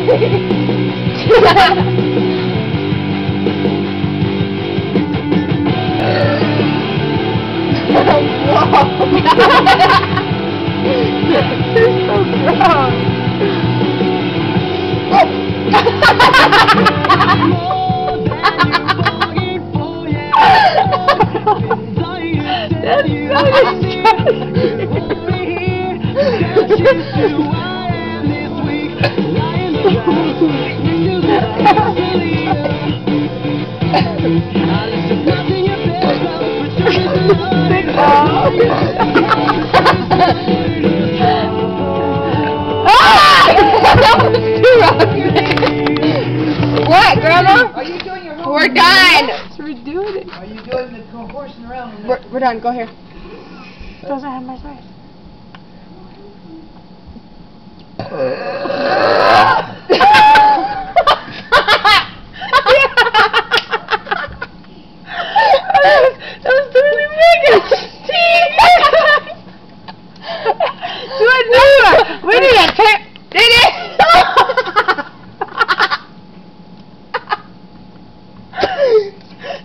You're so gross. That's What, Grandma? Are you doing your homework? We're done. We're doing it. Are you doing the horsing around? We're done. Go here. Doesn't have my size. That was totally big. Do it more. We need a tape. Did it?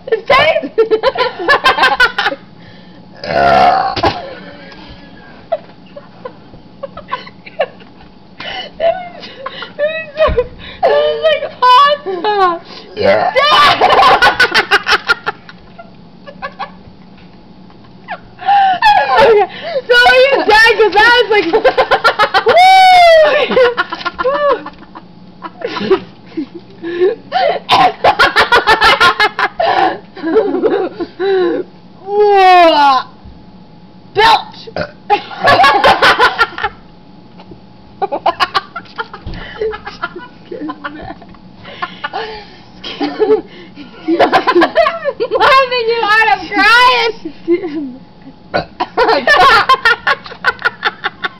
It's tape. That was like pasta. Yeah. Okay. So are you done? Because that was like, woo! Belch! Laughing you out of crying!